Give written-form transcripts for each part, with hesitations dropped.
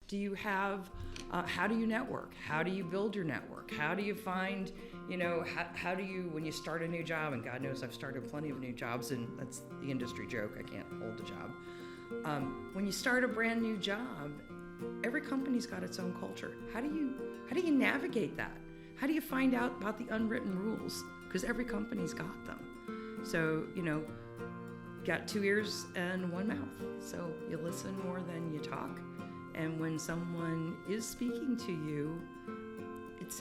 Do you have, how do you network? How do you build your network? How do you find, how do you, when you start a new job, and God knows I've started plenty of new jobs, and that's the industry joke, I can't hold a job. When you start a brand new job, every company's got its own culture. How do you navigate that? How do you find out about the unwritten rules? Because every company's got them. So, got 2 ears and 1 mouth. So you listen more than you talk. And when someone is speaking to you, it's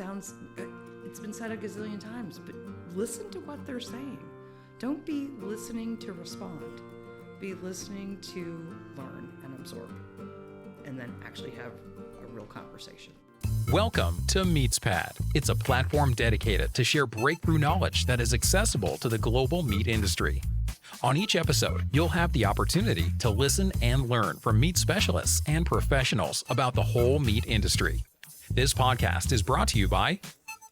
been said a gazillion times, but listen to what they're saying. Don't be listening to respond. Be listening to learn and absorb, and then actually have a real conversation. Welcome to MeatsPad. It's a platform dedicated to share breakthrough knowledge that is accessible to the global meat industry. On each episode, you'll have the opportunity to listen and learn from meat specialists and professionals about the whole meat industry. This podcast is brought to you by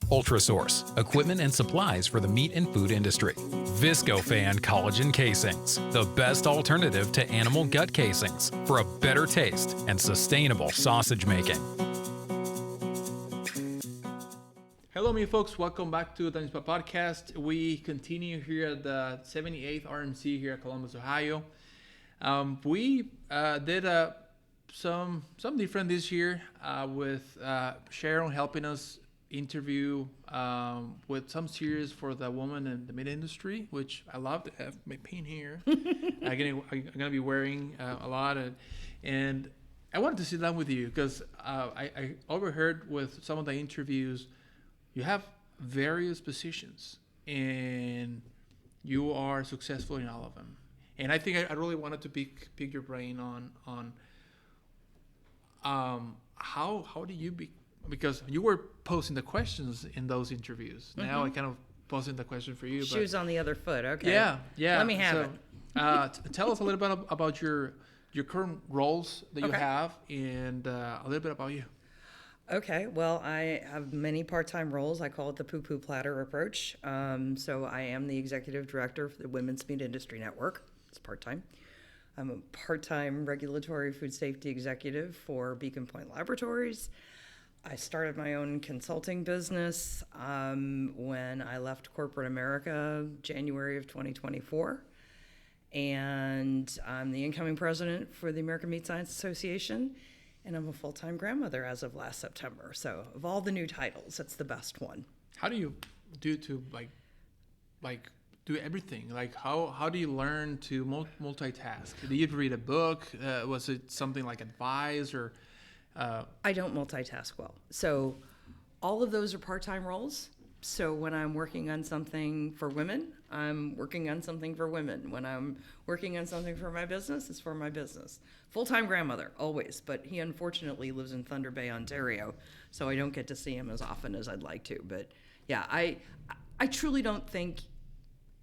Ultrasource, equipment and supplies for the meat and food industry. Viscofan collagen casings, the best alternative to animal gut casings for a better taste and sustainable sausage making. Hello, me folks. Welcome back to the MeatsPad podcast. We continue here at the 78th RMC here at Columbus, Ohio. We did some different this year with Sharon helping us interview with some series for the woman in the meat industry, which I love to have my pin here. I'm gonna be wearing a lot, and I wanted to sit down with you because I overheard with some of the interviews. You have various positions, and you are successful in all of them. And I think I really wanted to pick your brain on how do you because you were posing the questions in those interviews. Mm-hmm. Now I kind of posing the question for you. Shoes on the other foot. Okay. Yeah. Let me have it. Tell us a little bit about your current roles that you have, and a little bit about you. Okay, well, I have many part-time roles. I call it the poo-poo platter approach. So I am the executive director for the Women's Meat Industry Network. It's part-time. I'm a part-time regulatory food safety executive for Beacon Point Laboratories. I started my own consulting business when I left corporate America, January of 2024. And I'm the incoming president for the American Meat Science Association. And I'm a full-time grandmother as of last September. So of all the new titles, that's the best one. How do you do to do everything? Like how do you learn to multitask? Did you read a book? Was it something like advice or? I don't multitask well. So all of those are part-time roles. So when I'm working on something for women, I'm working on something for women. When I'm working on something for my business, it's for my business. Full-time grandmother, always, but he unfortunately lives in Thunder Bay, Ontario, so I don't get to see him as often as I'd like to. But yeah, I truly don't think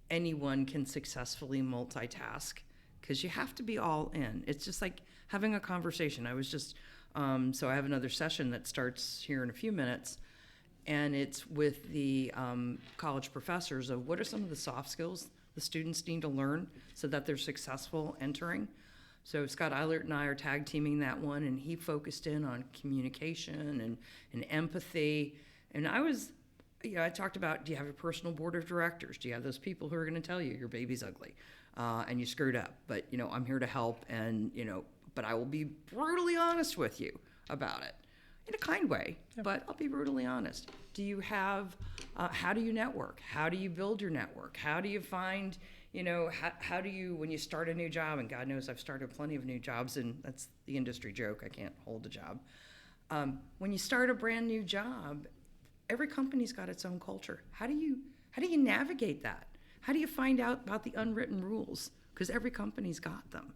anyone can successfully multitask because you have to be all in. It's just like having a conversation. I was just, so I have another session that starts here in a few minutes. And it's with the college professors of what are some of the soft skills the students need to learn so that they're successful entering. So Scott Eilert and I are tag teaming that one, and he focused in on communication and empathy. And I was, I talked about, do you have a personal board of directors? Do you have those people who are going to tell you your baby's ugly and you screwed up? But, I'm here to help, and, but I will be brutally honest with you about it. In a kind way, but I'll be brutally honest. Do you have, how do you network? How do you build your network? How do you find, how do you, when you start a new job, and God knows I've started plenty of new jobs, and that's the industry joke, I can't hold a job. When you start a brand new job, every company's got its own culture. How do you navigate that? How do you find out about the unwritten rules? Because every company's got them.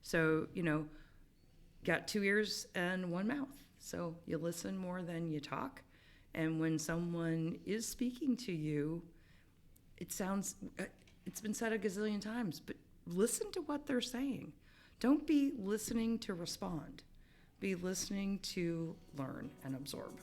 So, got 2 ears and 1 mouth. So you listen more than you talk. And when someone is speaking to you, it's been said a gazillion times, but listen to what they're saying. Don't be listening to respond. Be listening to learn and absorb.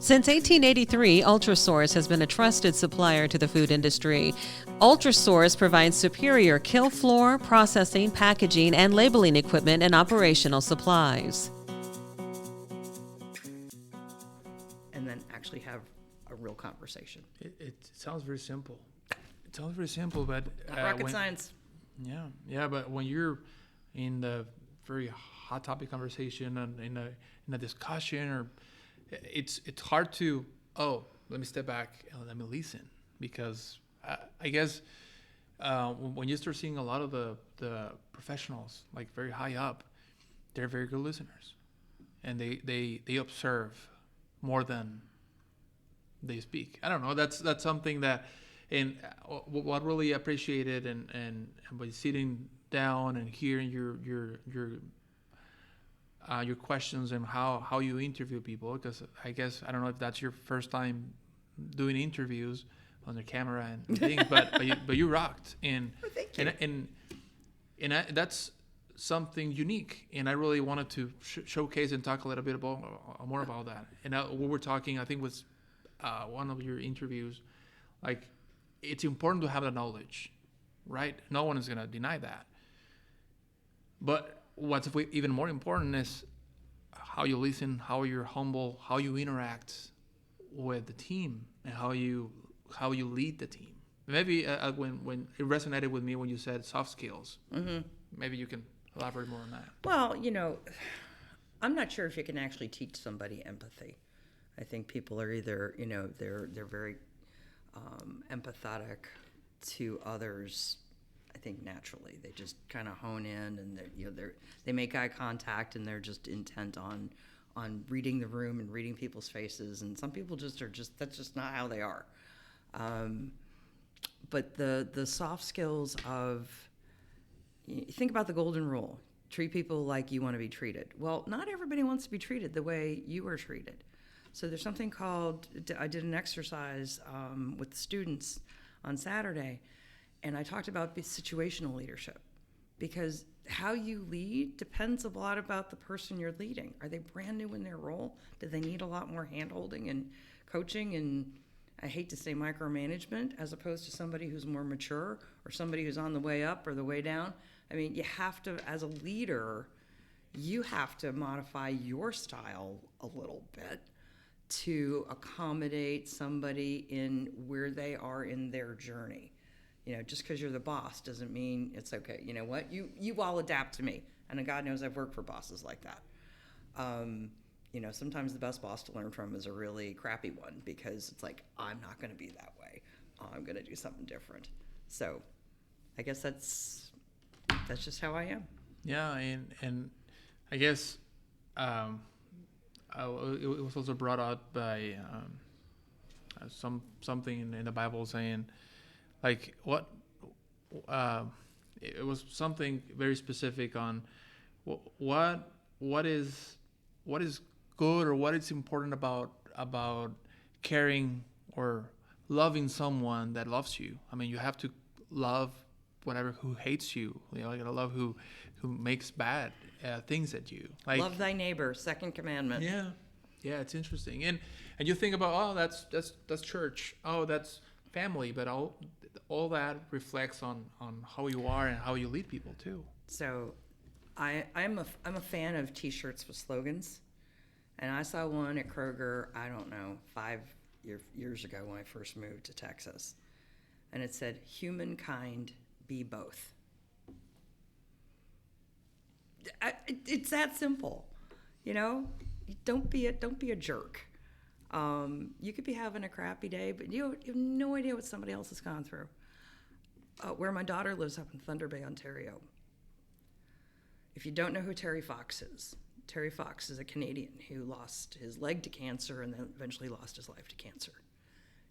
Since 1883, Ultrasource has been a trusted supplier to the food industry. Ultrasource provides superior kill floor, processing, packaging, and labeling equipment and operational supplies. And then actually have a real conversation. It sounds very simple. It sounds very simple, but Not rocket science. Yeah, but when you're in the very hot topic conversation and in a discussion, or it's hard to let me step back and let me listen, because I guess when you start seeing a lot of the professionals like very high up, they're very good listeners, and they observe more than they speak. I don't know. That's something that, and what really appreciated and by sitting down and hearing your questions and how you interview people, because I guess I don't know if that's your first time doing interviews on the camera and things, but you rocked, and Oh, thank you. and that's something unique, and I really wanted to showcase and talk a little bit more about that. And we were talking, I think was one of your interviews, like it's important to have the knowledge, right? No one is gonna deny that. But what's even more important is how you listen, how you're humble, how you interact with the team, and how you lead the team. Maybe when it resonated with me when you said soft skills. Mm-hmm. Maybe you can elaborate more on that. Well, I'm not sure if you can actually teach somebody empathy. I think people are either, they're very empathetic to others. I think naturally they just kind of hone in, and they make eye contact, and they're just intent on reading the room and reading people's faces. And some people that's just not how they are. But the soft skills of, think about the golden rule: treat people like you want to be treated. Well, not everybody wants to be treated the way you are treated. So there's something called, I did an exercise with the students on Saturday, and I talked about situational leadership, because how you lead depends a lot about the person you're leading. Are they brand new in their role? Do they need a lot more hand-holding and coaching and, I hate to say, micromanagement, as opposed to somebody who's more mature, or somebody who's on the way up or the way down? I mean, you have to, as a leader, you have to modify your style a little bit to accommodate somebody in where they are in their journey. Just because you're the boss doesn't mean it's okay. You know what? You all adapt to me. And God knows I've worked for bosses like that. Sometimes the best boss to learn from is a really crappy one, because it's like, I'm not going to be that way. I'm going to do something different. So I guess that's just how I am. Yeah, and I guess it was also brought out by something in the Bible saying, like, it was something very specific on what is good, or what is important about caring or loving someone that loves you. I mean, you have to love whatever who hates you. You gotta love who makes bad things at you. Like, love thy neighbor, second commandment. Yeah, it's interesting. And you think about, that's church. Oh, that's family. But all that reflects on how you are and how you lead people too. So I'm a fan of T-shirts with slogans, and I saw one at Kroger, I don't know, 5 years ago when I first moved to Texas, and it said, "Humankind, be both." It's that simple, Don't be a jerk. You could be having a crappy day, but you have no idea what somebody else has gone through. Where my daughter lives, up in Thunder Bay, Ontario. If you don't know who Terry Fox is a Canadian who lost his leg to cancer and then eventually lost his life to cancer.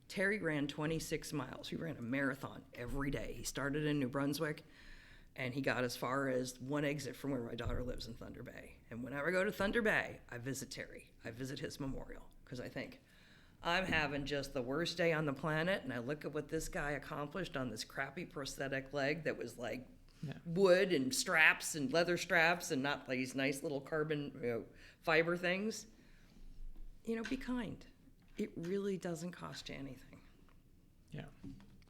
Terry ran 26 miles. He ran a marathon every day. He started in New Brunswick, and he got as far as one exit from where my daughter lives in Thunder Bay. And whenever I go to Thunder Bay, I visit Terry. I visit his memorial, because I think, I'm having just the worst day on the planet, and I look at what this guy accomplished on this crappy prosthetic leg that was like wood and straps and leather straps and not these nice little carbon fiber things. Be kind. it really doesn't cost you anything. Yeah.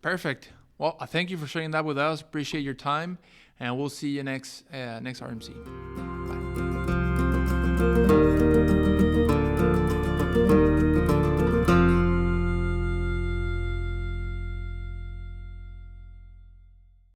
Perfect. Well, I thank you for sharing that with us. Appreciate your time, and we'll see you next RMC. Bye.